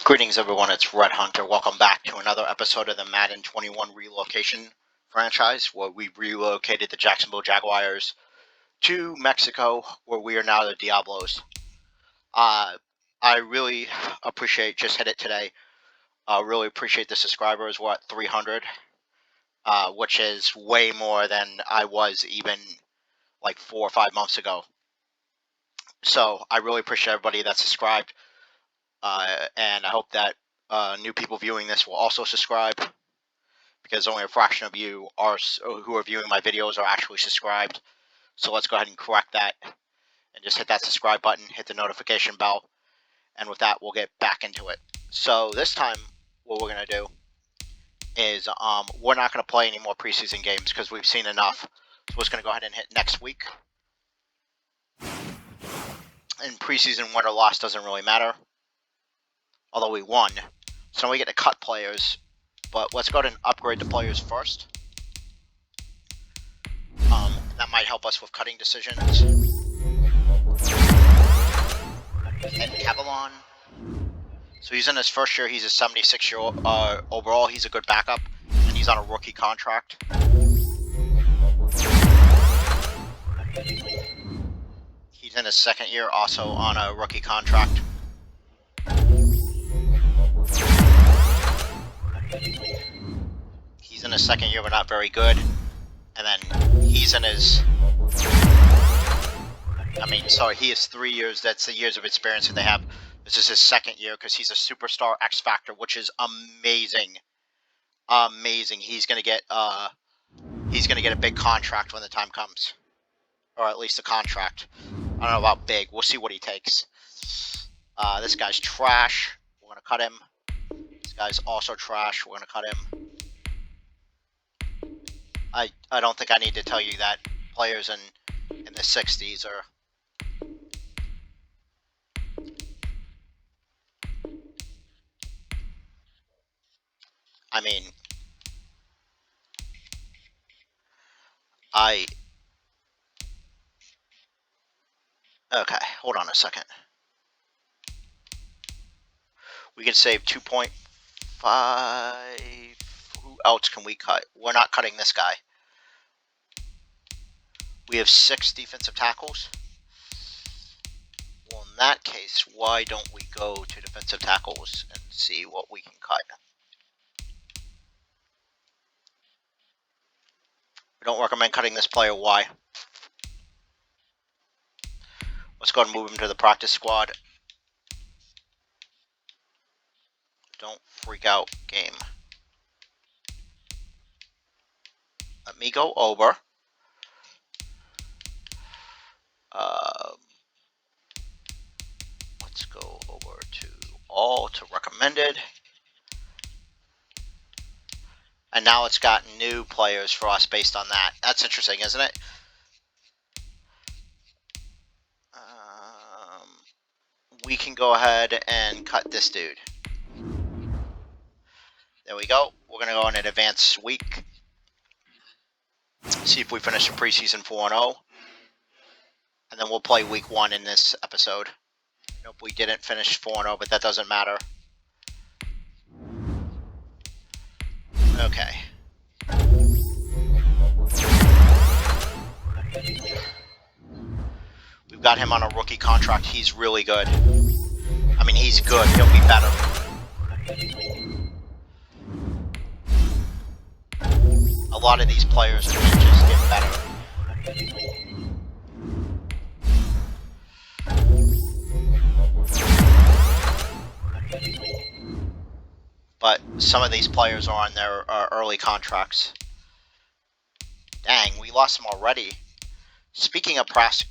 Greetings everyone, it's Red Hunter. Welcome back to another episode of the Madden 21 Relocation franchise, where we relocated the Jacksonville Jaguars to Mexico, where we are now the Diablos. I really appreciate, just hit it today, really appreciate the subscribers. We're at 300, which is way more than I was even like 4 or 5 months ago. So I really appreciate everybody that's subscribed, and I hope that new people viewing this will also subscribe, because only a fraction of you who are viewing my videos are actually subscribed. So let's go ahead and correct that and just hit that subscribe button, hit the notification bell, and with that we'll get back into it. So this time what we're going to do is we're not going to play any more preseason games because we've seen enough. So we're just going to go ahead and hit next week. And preseason win or loss doesn't really matter, although we won. So now we get to cut players, but let's go ahead and upgrade the players first. That might help us with cutting decisions. And Cavalon. So he's in his first year. He's a 76-year-old. Overall, he's a good backup, and he's on a rookie contract. He's in his second year, also on a rookie contract. He's in his second year, but not very good. And then he's in his... he has 3 years. That's the years of experience that they have. This is his second year because he's a superstar X Factor, which is amazing. Amazing. He's gonna get a big contract when the time comes, or at least a contract. I don't know about big. We'll see what he takes. This guy's trash. We're gonna cut him. This guy's also trash. We're gonna cut him. I don't think I need to tell you that players in the 60s are. Okay, hold on a second. We can save 2.5. Who else can we cut? We're not cutting this guy. We have 6 defensive tackles. Well, in that case, why don't we go to defensive tackles and see what we can cut? I don't recommend cutting this player. Why? Let's go ahead and move him to the practice squad. Don't freak out, game. Let me go over. Let's go over to all to recommended. And now it's got new players for us based on that. That's interesting, isn't it? We can go ahead and cut this dude. There we go. We're going to go on an advanced week. See if we finish the preseason 4-0. And then we'll play week 1 in this episode. Nope, we didn't finish 4-0, but that doesn't matter. Okay. We've got him on a rookie contract. He's really good. I mean, he's good. He'll be better. A lot of these players are going to just get better. But some of these players are on their early contracts. Dang, we lost them already. Speaking of practice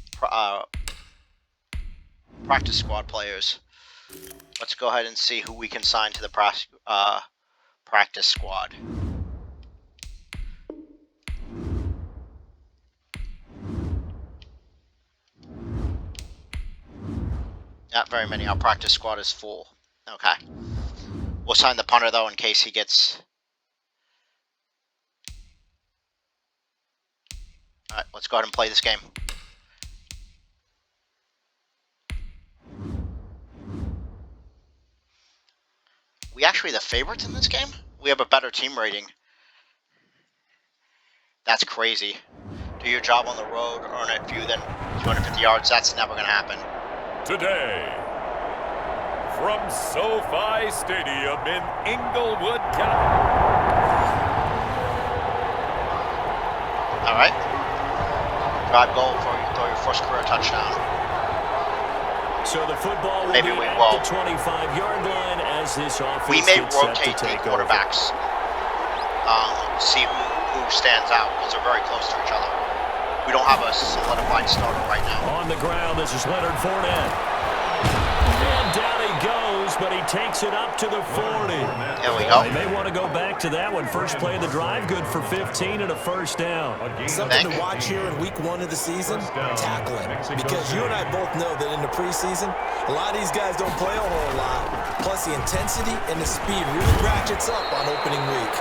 squad players, let's go ahead and see who we can sign to the practice squad. Not very many. Our practice squad is full. Okay. We'll sign the punter, though, in case he gets... Alright, let's go ahead and play this game. we actually the favorites in this game? We have a better team rating. That's crazy. Do your job on the road, earn a few, then 250 yards. That's never going to happen. Today, from SoFi Stadium in Inglewood, California. All right. Drive goal for your first career touchdown. So the football will Maybe be we at will. the 25-yard line as this offense We may gets set rotate to the take over. quarterbacks. See who stands out because they're very close to each other. We don't have a solidified starter right now. On the ground, this is Leonard Fournette. And down he goes, but he takes it up to the 40. There we go. They may want to go back to that one. First play of the drive, good for 15 and a first down. Something to watch here in week 1 of the season, tackling. Because you and I both know that in the preseason, a lot of these guys don't play a whole lot. Plus the intensity and the speed really ratchets up on opening week.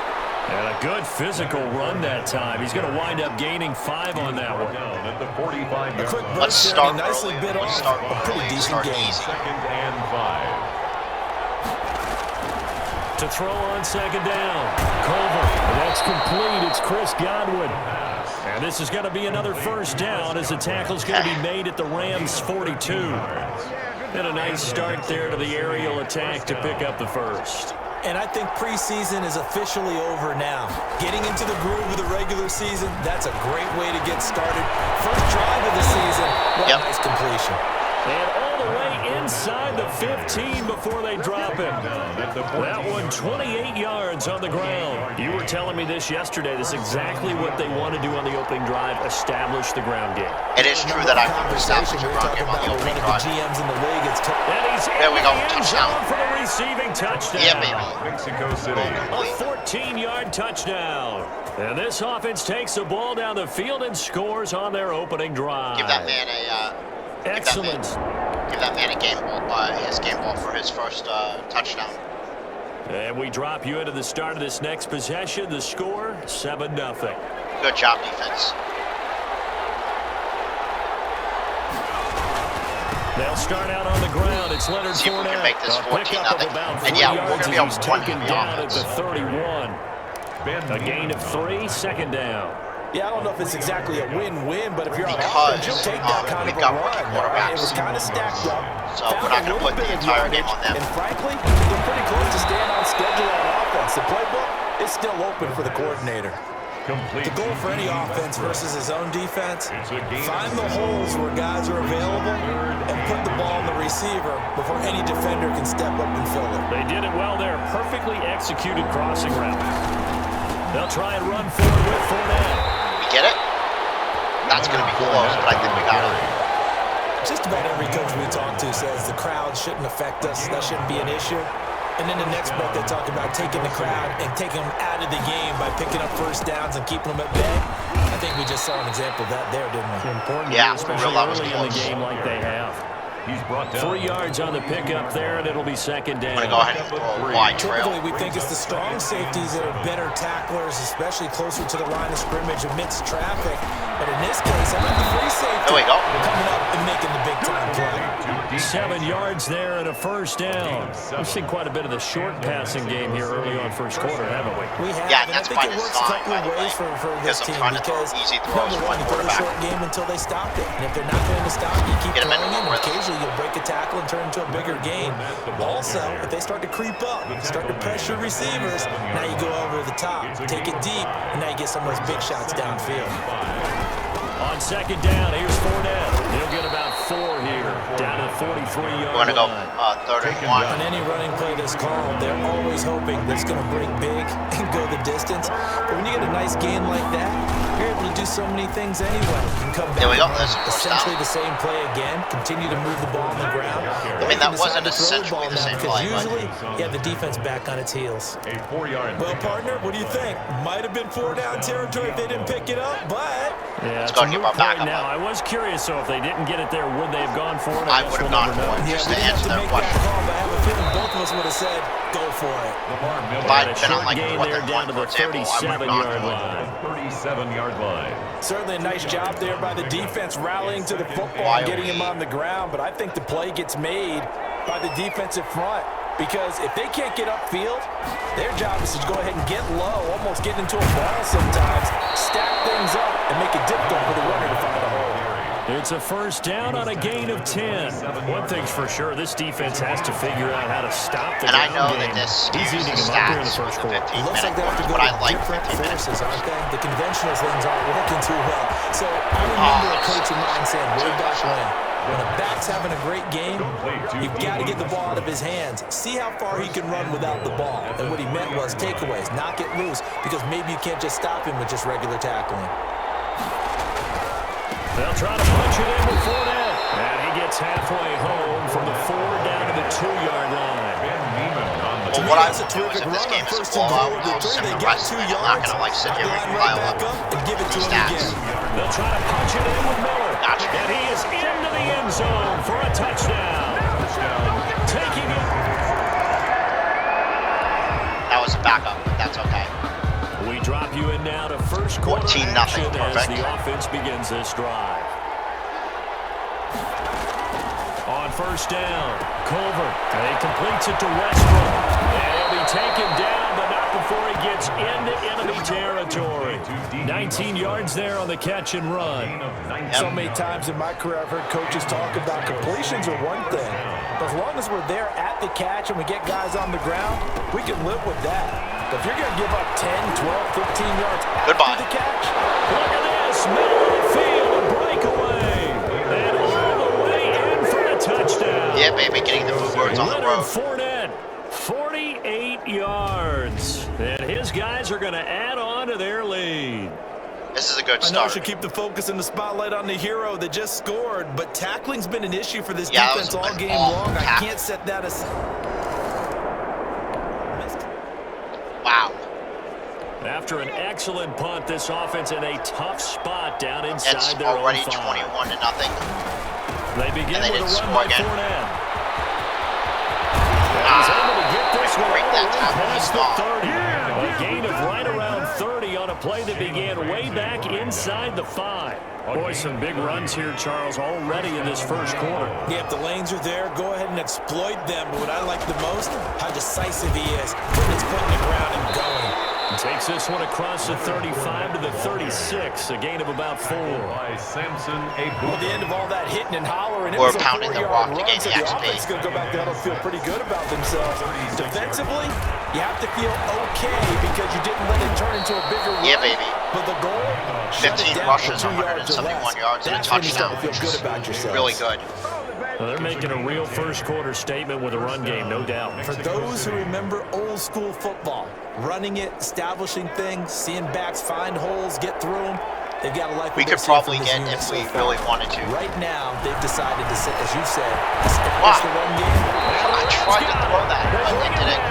And a good physical run that time. He's going to wind up gaining 5 on that one. A quick Let's burst start there, nicely early. bit Let's off. start A pretty early. decent Start game. easy. Second and 5. To throw on second down. Culver. And that's complete. It's Chris Godwin. And this is going to be another first down as the tackle's going to be made at the Rams' 42. And a nice start there to the aerial attack to pick up the first. And I think preseason is officially over now. Getting into the groove of the regular season, that's a great way to get started. First drive of the season, what a nice completion. And all the way inside the 15 before they drop him. That one 28 yards on the ground. You were telling me this yesterday. This is exactly what they want to do on the opening drive, establish the ground game. It is true that I want to establish a ground game on the opening drive. GMs in the league, it's And he's There we go, in the end touchdown. zone for the receiving touchdown. Yeah, baby. Mexico City. A 14-yard touchdown. And this offense takes the ball down the field and scores on their opening drive. Give that man Excellent. Give that man a game ball, his game ball for his first touchdown. And we drop you into the start of this next possession. The score, 7-0. Good job, defense. They'll start out on the ground. It's Leonard See if we can Fournette. make this A pickup of 14-0. about And 40 yeah, we're yards gonna be as able he's to run taken the down at offense. the 31. A gain of 3, second down. Yeah, I don't know if it's exactly a win-win, but if you're on Because, offense, you'll take that kind we've of a got run. rookie Right? It was quarterbacks. kind of stacked up. So Found we're not a gonna little put the bit of entire game yardage, on them. And frankly, they're pretty close to staying on schedule on offense. The playbook is still open for the coordinator. Complete. The goal for any offense versus his own defense, It's a game. find the holes where guys are available and put the ball on the receiver before any defender can step up and fill it. They did it well there. Perfectly executed crossing route. They'll try and run forward with Fournette. We get it? That's going to be close, but I think we got it. Just about every coach we talk to says the crowd shouldn't affect us. That shouldn't be an issue. And then the next breath they talk about taking the crowd and taking them out of the game by picking up first downs and keeping them at bay. I think we just saw an example of that there, didn't we? Important, Yeah, especially that was early in the close. game like they have. He's brought down. 3 yards on the pickup there, and it'll be second down. I'm going to go ahead and throw a wide trail. Typically, we think it's the strong safeties that are better tacklers, especially closer to the line of scrimmage amidst traffic. But in this case, how about the free safety? There we go. Coming up and making the big-time play. 7 yards there and a first down. We've seen quite a bit of the short passing game here early on first quarter, haven't we? We have, Yeah, and and I that's think by it works a design, couple by of the ways way, for this because I'm team trying to throw because, easy throws number to one, my you play the quarterback. short game until they stop it. And if they're not going to stop, you keep Get 'em in throwing it, the and rhythm. occasionally you'll break a tackle and turn into a bigger gain. Also, if they start to creep up, start to pressure receivers, now you go over the top, take it deep, and now you get some of those big shots downfield. On second down, here's Fournette. He'll get about 4 here, down to the 43-yard We're going to go line. third and 1. On any running play that's called, they're always hoping that it's going to break big and go the distance. But when you get a nice gain like that, you're able to do so many things anyway. You can come back There we go. and There's a first essentially down. the same play again, continue to move the ball on the ground. I mean, that Or you can wasn't decide to throw essentially the ball same now, because play, but- usually you have the defense back on its heels. A 4-yard. Well, partner, what do you think? Might have been 4-down territory if they didn't pick it up, but Yeah, Let's it's go a and give moot our backup point now. up. I was curious, so if they didn't get it there, would they have gone for it? I guess would have we'll gone never for know. it. Just we to didn't have answer to their make question. that call, but I have a feeling both of us would have said, go for it. Lamar Miller. If I'd A been on short like gain fourth there and down 1, to for the example, I would have gone 37-yard for it. line. 37-yard line. Certainly a nice job there by the defense rallying to the football Why and are getting him we- on the ground, but I think the play gets made by the defensive front. Because if they can't get upfield, their job is to go ahead and get low, almost get into a ball sometimes, stack things up, and make it difficult for the runner to find a hole. It's a first down on a gain of 10. One thing's for sure, this defense has to figure out how to stop the And I know game. that this He's skews eating the him up here in the stats first with the quarter. 15 Looks like minute they have to quarters, go but I to like different 15 minute forces, quarters. aren't they? The conventional things aren't working too well. So I remember a coach of mine saying way back when a back's having a great game, you've got to get the ball out of his hands. See how far he can run without the ball. And what he meant was takeaways, knock it loose, because maybe you can't just stop him with just regular tackling. They'll try to punch it in with Fournette. And he gets halfway home from the 4 down to the 2-yard line. Well, what I would do is if this game is a blowout, I'll sim the rest, and I'm not going to like sit here and pile up these stats. They'll try to punch it in with Miller. Gotcha. And he is into the end zone for a touchdown. Taking it. That was a backup, but that's okay. We drop you in now to first quarter 14-0, action as perfect. the offense begins this drive. On first down, Culver. And he completes it to Westbrook. And he'll be taken down, but not before he gets into enemy territory. 19 yards there on the catch and run. So many times in my career, I've heard coaches talk about completions are one thing. But as long as we're there at the catch and we get guys on the ground, we can live with that. But if you're going to give up 10, 12, 15 yards after the catch, look at this. Middle of the field, a breakaway. And all the way in for a touchdown. Yeah, baby, getting the footworks on the road. Fournette, 48 yards. And his guys are going to add on to their lead. This is a good I know I start. should keep the focus and the spotlight on the hero that just scored, but tackling's been an issue for this Yeah, defense all game all long. I tackle. can't set that aside. Wow. After an excellent punt, this offense in a tough spot down inside It's their already own 21-0. They begin And they with a didn't run score by again. Fournette. He's able to get this one break that tackle. past He's the gone. 30. A gain of right around 30 on a play that began way back inside the 5. Boy, some big runs here, Charles, already in this first quarter. Yeah, if the lanes are there, go ahead and exploit them. But what I like the most, how decisive he is. Putting his foot in the ground and going. Takes this one across the 35 to the 36, a gain of about 4. Well, at the end of all that hitting and hollering, it Or was a pounding the 4-yard rock to run, gain so the the XP. offense is going to go back there and feel pretty good about themselves. Defensively, you have to feel okay because you didn't let it turn into a bigger run. Yeah, baby. But the goal, 15 rushes, 171 yards, and a touchdown, which is really good. Well, they're making a real first quarter statement with a run game, no doubt. For those who remember old school football, running it, establishing things, seeing backs find holes, get through them, they've got a life. We could probably get if we really wanted to. Right now, they've decided to, as you said, establish the run game. I tried to throw that, but it didn't.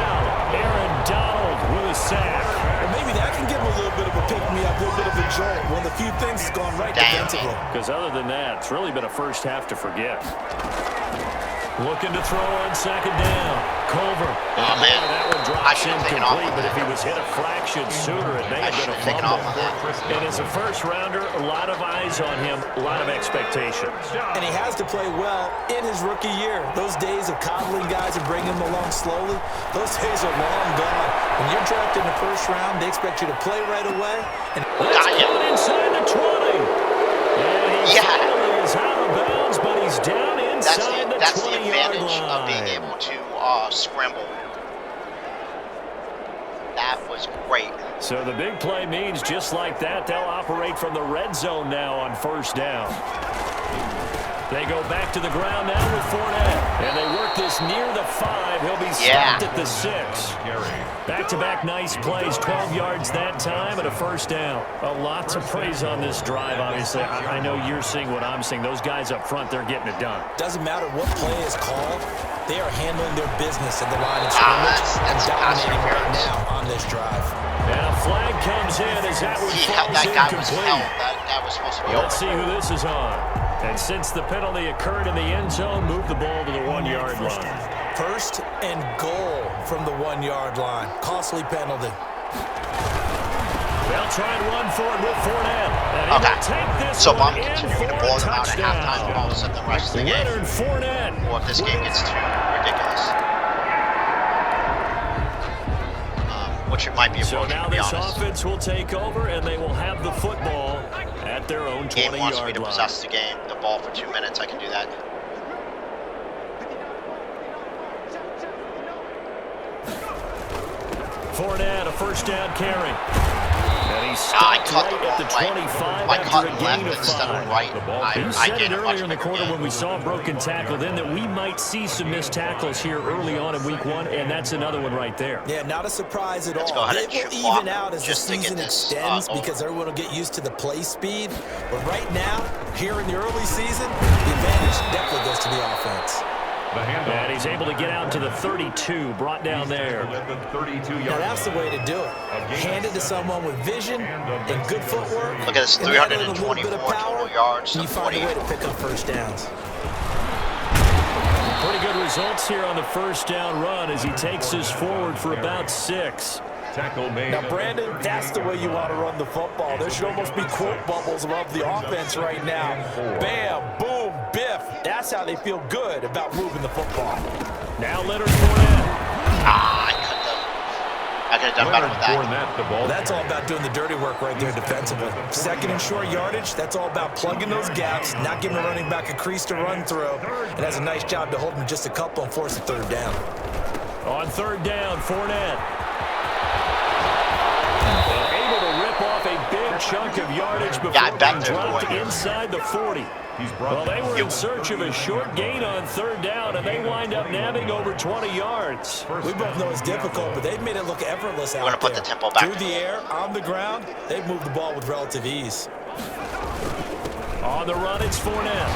Aaron Donald with a sack. Or maybe that can give them a little bit of a pick-me-up, a little bit of a jolt. One of the few things that's gone right defensively. Because other than that, it's really been a first half to forget. Looking to throw on second down. Culver. Oh, man. That one I drops should have taken off incomplete, on but that. if he was hit a fraction sooner, it may I have should been a have taken fumble. off on that. And as a first rounder, a lot of eyes on him, a lot of expectations. And he has to play well in his rookie year. Those days of coddling guys and bringing them along slowly, those days are long gone. When you're drafted in the first round, they expect you to play right away. And That's coming inside the 20. And he finally is out of bounds, but he's down inside the 20-yard line. That's the advantage of being able to scramble. That was great. So the big play means just like that, they'll operate from the red zone now on first down. They go back to the ground now with Fournette. And they work this near the 5. He'll be stopped at the 6. Back-to-back nice plays, 12 yards that time and a first down. Lots of praise on this drive, obviously. I know you're seeing what I'm seeing. Those guys up front, they're getting it done. doesn't matter what play is called, they are handling their business at the line of scrimmage and dominating right now on this drive. And a flag comes in as that one falls That guy was incomplete. held. That was supposed to be over. Let's see who this is on. And since the penalty occurred in the end zone, move the ball to the 1-yard line. First and goal from the 1-yard line. Costly penalty. They'll try and run for it with Fournette. And he will take this So if I'm one in continuing to for blow a them out at halftime, touchdown. all of a sudden the rest of the game, Leonard Fournette. or if this game gets too ridiculous. which it might be So approaching, now to be this honest. offense will take over, and they will have the football at their own 20-yard line. Game wants me to possess the ball for 2 minutes. I can do that. Fournette, a first down carry. And he stopped caught right the at the wrong way. 25 I after caught a left gain of instead of 5. right. You I said it gained a much earlier in the bigger quarter gain. when we saw a broken tackle then that we might see some missed tackles here early on in week 1, and that's another one right there. Yeah, not a surprise at Let's all. go ahead It and will clock even out as the just to get season this, extends over. because everyone will get used to the play speed. But right now, here in the early season, the advantage definitely goes to the offense. And he's able to get out to the 32, brought down there. Now that's the way to do it. Hand it to someone with vision and good footwork. Look at this, and add in a little bit 324 of power, total yards and to you find a 40. way to pick up first downs. Pretty good results here on the first down run as he takes us forward for about 6. Now, Brandon, that's the way you want to run the football. There should almost be quote bubbles above the offense right now. Bam, boom, biff. That's how they feel good about moving the football. Now Leonard Fournette. I could have done better with that. That's all about doing the dirty work right there defensively. Second and short yardage, that's all about plugging those gaps, not giving the running back a crease to run through, and has a nice job to hold him just a couple and force a third down. On third down, Fournette. Able to rip off a big chunk of yardage before being dropped inside the 40. Well, they were in search of a short gain on third down, and they wind up nabbing over 20 yards. We both know it's difficult, but they've made it look effortless out there. We're going to put the tempo back. Through the air, on the ground, they've moved the ball with relative ease. On the run, it's Fournette.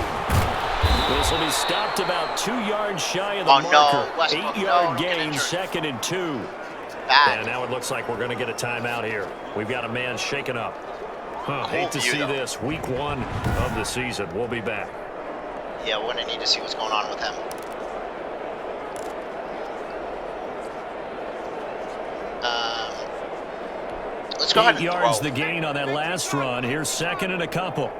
This will be stopped about 2 yards shy of the marker. No, Westbrook, 8-yard no, gain, injured. 2nd and 2. Bad. And now it looks like we're going to get a timeout here. We've got a man shaken up. Hate to see this. Week 1 of the season. We'll be back. Yeah, we're going to need to see what's going on with him. Let's go ahead 8 and yards throw. the gain on that last run. Here's 2nd and a couple.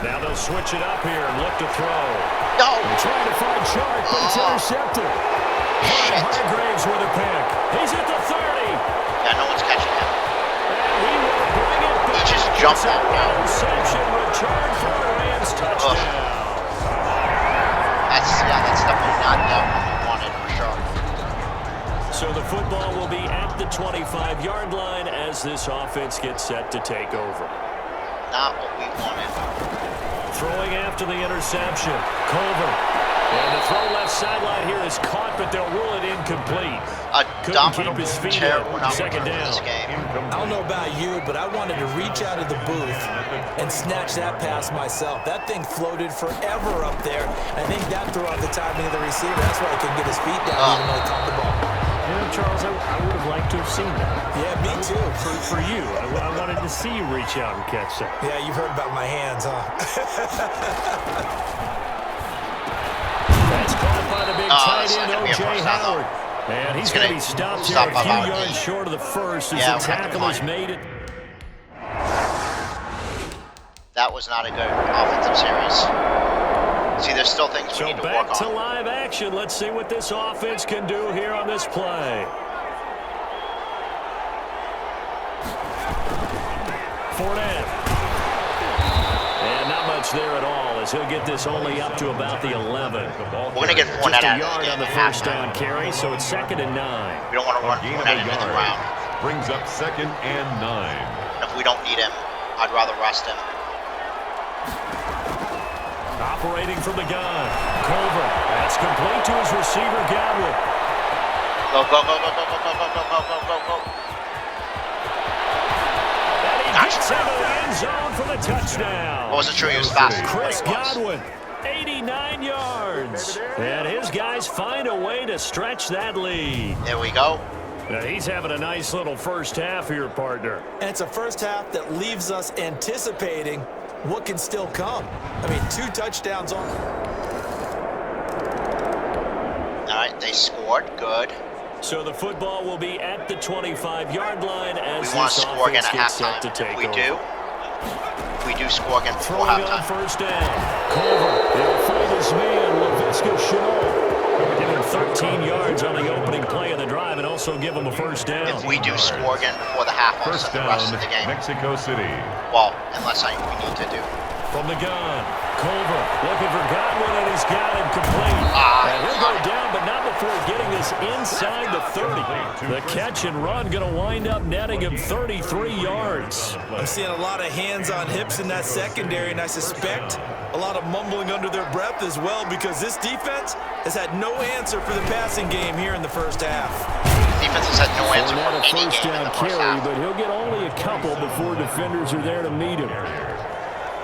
Now they'll switch it up here and look to throw. No! They're trying to find Chark, but it's intercepted. Hargraves with a pick. He's at the 30. Yeah, no one's catching him. And he will bring it back. He just jumped out. Interception return for a Rams touchdown. That's definitely not what we wanted for sure. So the football will be at the 25-yard line as this offense gets set to take over. Not what we wanted. Throwing after the interception. Culver. And the throw left sideline here is caught, but they'll rule it incomplete. Couldn't keep his feet in. 2nd down. I don't know about you, but I wanted to reach out of the booth and snatch that pass myself. That thing floated forever up there. I think that threw off the timing of the receiver. That's why he couldn't get his feet down even though he caught the ball. You know, Charles, I would have liked to have seen that. Yeah, me too. For you, I wanted to see you reach out and catch that. Yeah, you've heard about my hands, huh? That's caught by the big tight end, O.J. Howard. And he's going to be stopped here a few yards short of the first as the tackle is made. That was not a good offensive series. See, there's still things we need to work on. So back to live action. Let's see what this offense can do here on this play. Fournette. And not much there at all as he'll get this only up to about the 11. We're going to get Fournette Just a out of yard this game on the at first halftime. down carry, so it's 2nd and 9. We don't want to run Fournette into the ground. Brings up 2nd and 9. And if we don't need him, I'd rather rest him. Operating from the gun. Culver. That's complete to his receiver, Godwin. Go, go, go, go, go, go, go, go, go, go, go, go. And he gets into the end zone for the touchdown. I wasn't sure he was fast. Chris Godwin, 89 yards. And his guys find a way to stretch that lead. There we go. Now he's having a nice little first half here, partner. And it's a first half that leaves us anticipating what can still come. I mean, 2 touchdowns on. All right, they scored. Good. So the football will be at the 25-yard line as We want to this score again offense at gets set to halftime. take If we over. do score again before Throwing on halftime. first down. Culver, he'll find his man, LaVisca Chenault. Give him 13 16 yards on the opening play of the drive and also give them a first down. If we do score again before the half, I'll First send the rest of the game. Mexico City. Well, unless we need to do. From the gun, Culver looking for Godwin, and he's got him complete. And he'll go down, but not before getting this inside the 30. The catch and run going to wind up netting him 33 yards. I'm seeing a lot of hands on hips in that secondary, and I suspect a lot of mumbling under their breath as well, because this defense has had no answer for the passing game here in the first half. The defense has had no answer for any first game in down the first carry, half. but he'll get only a couple before defenders are there to meet him.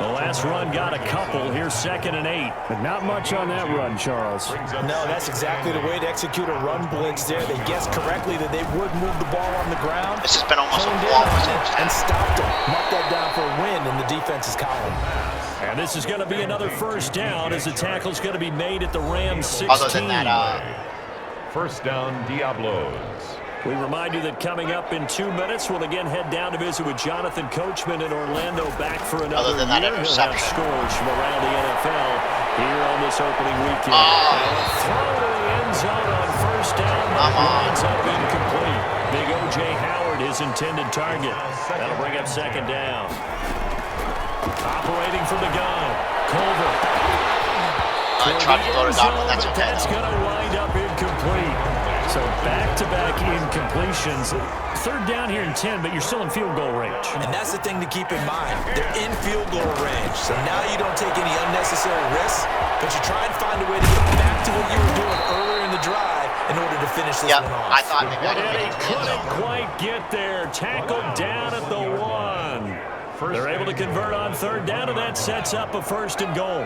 The last run got a couple. Here's 2nd and 8. But not much on that run, Charles. No, that's exactly the way to execute a run blitz there. They guessed correctly that they would move the ball on the ground. This has been almost a flawless first and half. stopped them. Knocked that down for a win in the defense's column. And this is going to be another first down as the tackle's going to be made at the Rams 16. Other than that, First down, Diablos. We remind you that coming up in 2 minutes, we'll again head down to visit with Jonathan Coachman in Orlando, back for another Other than that year. He'll have interception. scores from around the NFL here on this opening weekend. And a throw to the end zone on first down. That winds up incomplete. Big O.J. Howard, his intended target. That'll bring up 2nd down. Operating from the gun, Culver. tried to throw to Godwin. That's okay. That's going to wind up incomplete. So back-to-back incompletions. 3rd down here and 10, but you're still in field goal range. And that's the thing to keep in mind. They're in field goal range. So now you don't take any unnecessary risks, but you try and find a way to get back to what you were doing earlier in the drive in order to finish this one off. I thought maybe I could And get he it to the end couldn't zone. quite get there. Tackled down at the 1. They're able to convert on 3rd down, and that sets up a 1st and goal.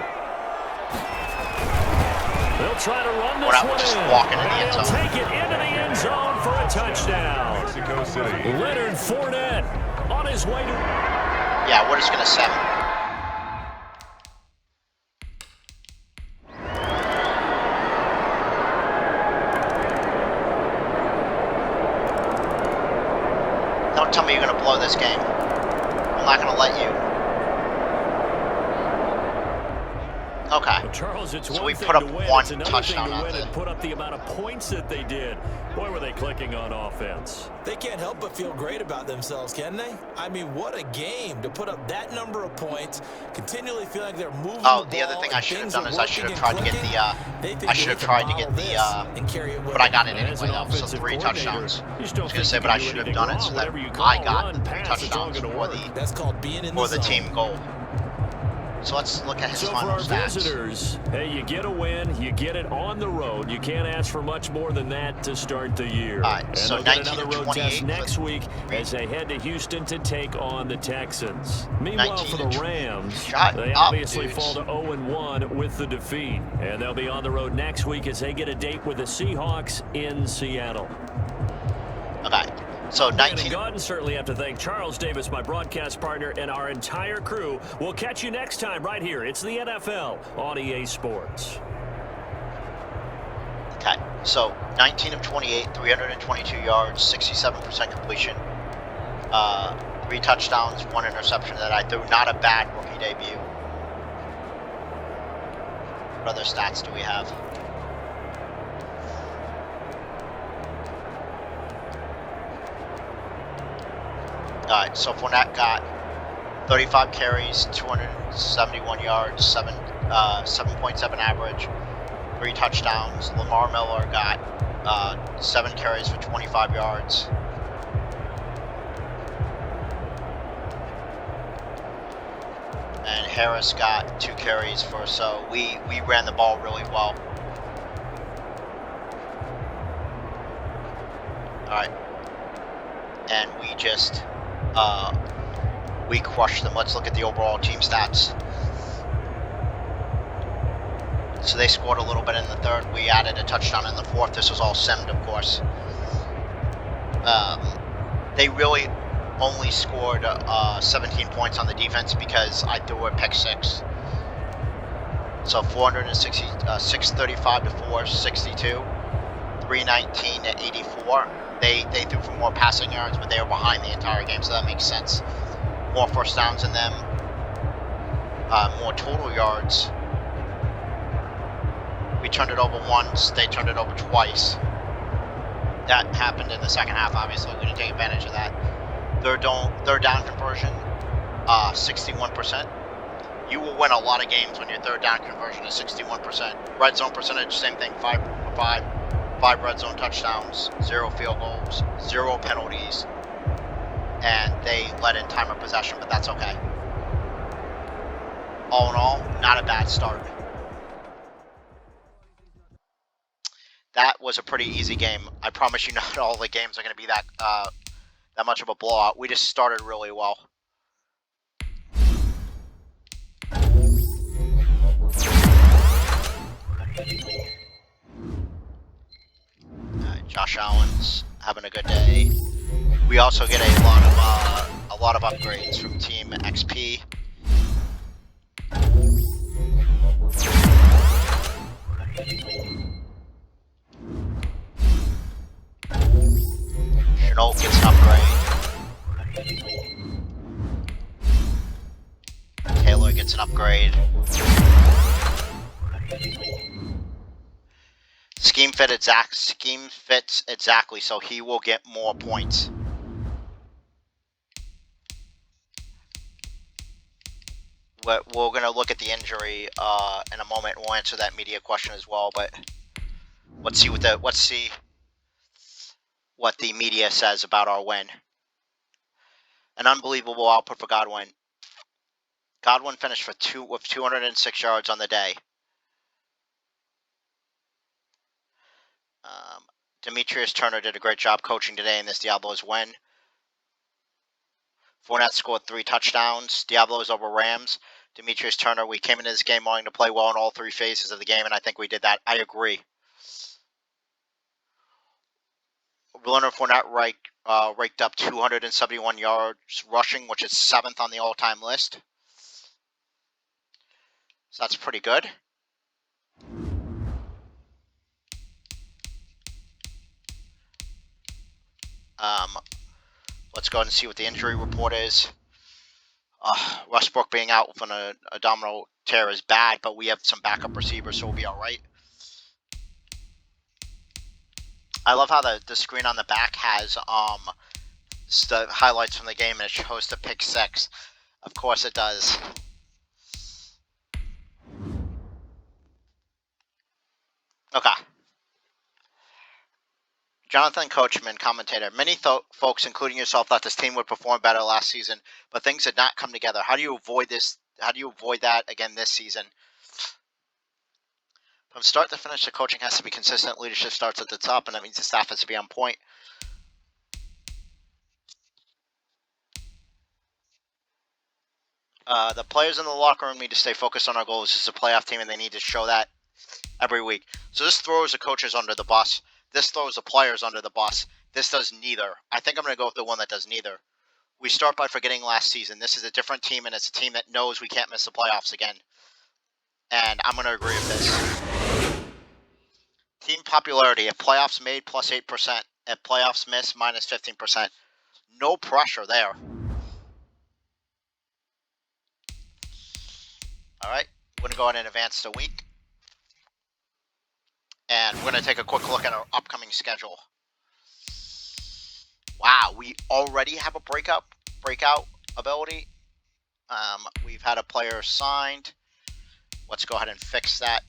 They'll try to run this one just in. walking in the end They'll zone. take it into the end zone for a touchdown. Mexico City. Leonard Fournette on his way to... Yeah, we're just going to set him. Don't tell me you're going to blow this game. I'm not going to let you. Okay. Well, Charles, it's So one we thing put up to win. one It's another touchdown thing to out win there. and put up the amount of points that they did. Boy, were they clicking on offense. They can't help but feel great about themselves, can they? I mean, what a game to put up that number of points, continually feel like they're moving Oh, the the other ball thing I and should have things done are is I should have working tried to and get clicking. They the, think I should they have can tried to model get the, this and carry it with but I them. got it And as anyway an though, so offensive 3 coordinator, touchdowns. you I just don't was going to think say, you but can I do should have anything done it wrong. so that Whatever you call I it, got run, the 3 pass, it's all touchdowns gonna for work. the, That's called being in for the the zone. team goal. So let's look at his So for final our stats. visitors, hey, you get a win, you get it on the road. You can't ask for much more than that to start the year. All right, And so they'll get 19 another of road 28 test for next the- week as they head to Houston to take on the Texans. Meanwhile, 19 for the and Rams, Shut they up, obviously dudes. fall to 0-1 with the defeat. And they'll be on the road next week as they get a date with the Seahawks in Seattle. Okay, so Brandon 19. Gaudin, certainly have to thank Charles Davis, my broadcast partner, and our entire crew. We'll catch you next time right here. It's the NFL on EA Sports. Okay, so 19 of 28, 322 yards, 67% completion, 3 touchdowns, 1 interception that I threw. Not a bad rookie debut. What other stats do we have? Alright, so Fournette got 35 carries, 271 yards, 7.7 average, 3 touchdowns. Lamar Miller got 7 carries for 25 yards. And Harris got 2 carries for, so we ran the ball really well. Alright. And we just, we crushed them. Let's look at the overall team stats. So they scored a little bit in the 3rd. We added a touchdown in the 4th. This was all simmed, of course. They really only scored 17 points on the defense because I threw a pick 6. So 460, 635 to 462, 319 to 84. They threw for more passing yards, but they were behind the entire game, so that makes sense. More first downs than them, more total yards. We turned it over once. They turned it over twice. That happened in the second half, obviously. We didn't take advantage of that. Third down conversion, 61%. You will win a lot of games when your third down conversion is 61%. Red zone percentage, same thing, 5 for 5. 5 red zone touchdowns, 0 field goals, 0 penalties, and they let in time of possession, but that's okay. All in all, not a bad start. That was a pretty easy game. I promise you not all the games are going to be that much of a blowout. We just started really well. Josh Allen's having a good day. We also get a lot of upgrades from Team XP. Chenault gets an upgrade. Taylor gets an upgrade. Scheme fits exactly, so he will get more points. We're going to look at the injury in a moment. We'll answer that media question as well, but let's see what the media says about our win. An unbelievable output for Godwin. Godwin finished with 206 yards on the day. Demetrius Turner did a great job coaching today in this Diablos win. Fournette scored 3 touchdowns. Diablos over Rams. Demetrius Turner, we came into this game wanting to play well in all 3 phases of the game, and I think we did that. I agree. Leonard Fournette raked up 271 yards rushing, which is 7th on the all-time list. So that's pretty good. Let's go ahead and see what the injury report is. Westbrook being out with an abdominal tear is bad, but we have some backup receivers, so we'll be all right. I love how the screen on the back has the highlights from the game, and it shows the pick 6. Of course it does. Okay. Jonathan Coachman, commentator. Many folks, including yourself, thought this team would perform better last season, but things did not come together. How do you avoid this? How do you avoid that again this season? From start to finish, the coaching has to be consistent. Leadership starts at the top, and that means the staff has to be on point. The players in the locker room need to stay focused on our goals. This is a playoff team, and they need to show that every week. So this throws the coaches under the bus. This throws the players under the bus. This does neither. I think I'm going to go with the one that does neither. We start by forgetting last season. This is a different team, and it's a team that knows we can't miss the playoffs again. And I'm going to agree with this. Team popularity. If playoffs made, plus 8%. If playoffs missed, minus 15%. No pressure there. All right. We're going to go ahead and advance the week. And we're going to take a quick look at our upcoming schedule. Wow, we already have a breakout ability. We've had a player signed. Let's go ahead and fix that.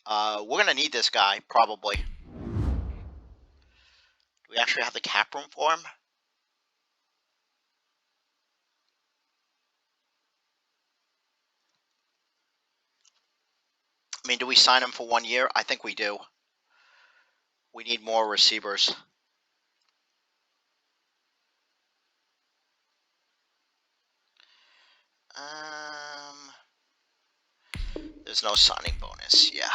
We're going to need this guy, probably. Do we actually have the cap room for him? I mean, do we sign him for 1 year? I think we do. We need more receivers. There's no signing bonus, yeah.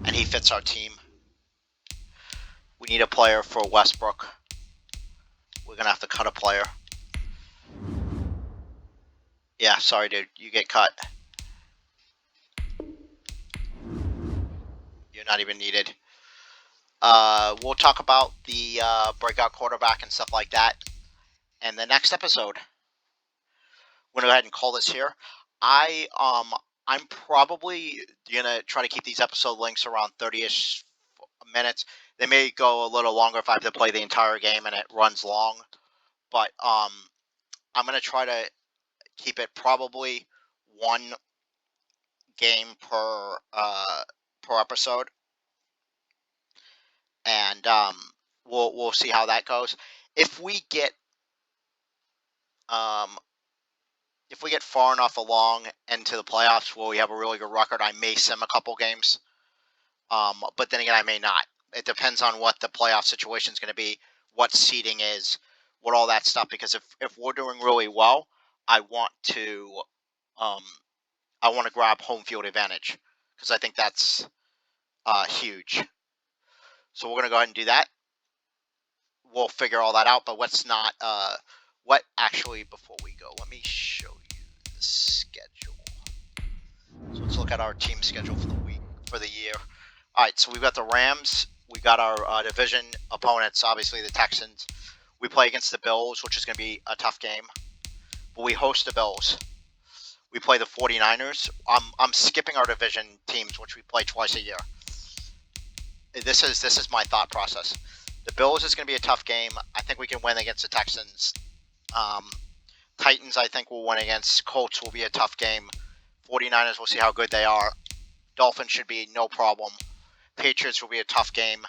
And he fits our team. We need a player for Westbrook. We're going to have to cut a player. Yeah, sorry, dude. You get cut. You're not even needed. We'll talk about the breakout quarterback and stuff like that in the next episode. We're gonna go ahead and call this here. I'm probably gonna try to keep these episode links around 30-ish minutes. They may go a little longer if I have to play the entire game and it runs long. But I'm gonna try to keep it probably one game per episode, and we'll see how that goes. If we get far enough along into the playoffs where we have a really good record, I may sim a couple games. But then again, I may not. It depends on what the playoff situation is going to be, what seeding is, what all that stuff. Because if we're doing really well, I want to grab home field advantage because I think that's huge. So we're going to go ahead and do that. We'll figure all that out. But let's not. What actually, before we go, let me show you the schedule. So let's look at our team schedule for the week, for the year. All right, so we've got the Rams. We got our division opponents, obviously the Texans. We play against the Bills, which is going to be a tough game. But we host the Bills. We play the 49ers. I'm skipping our division teams, which we play twice a year. This is my thought process. The Bills is going to be a tough game. I think we can win against the Texans. Titans, I think, will win against. Colts will be a tough game. 49ers, we'll see how good they are. Dolphins should be no problem. Patriots will be a tough game.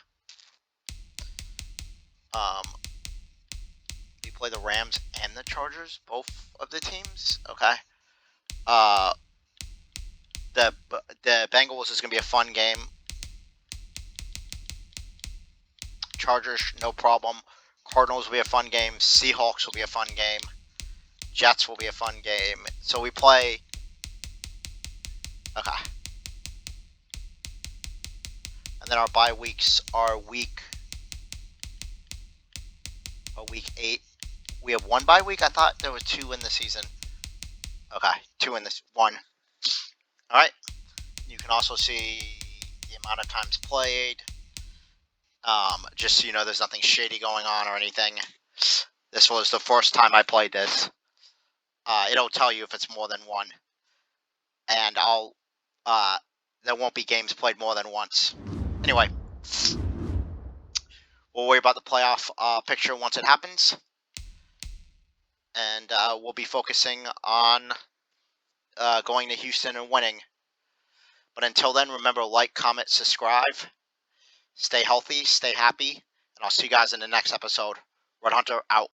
We play the Rams and the Chargers, both of the teams. Okay. The Bengals is going to be a fun game. Chargers, no problem. Cardinals will be a fun game. Seahawks will be a fun game. Jets will be a fun game. So we play. Okay. And then our bye weeks are week 8. We have one bye week. I thought there were 2 in the season. Okay, 2 in this one. All right. You can also see the amount of times played. Just so you know, there's nothing shady going on or anything. This was the first time I played this. It'll tell you if it's more than one, and there won't be games played more than once. Anyway, we'll worry about the playoff picture once it happens, and we'll be focusing on going to Houston and winning. But until then, remember, like, comment, subscribe. Stay healthy, stay happy, and I'll see you guys in the next episode. Red Hunter out.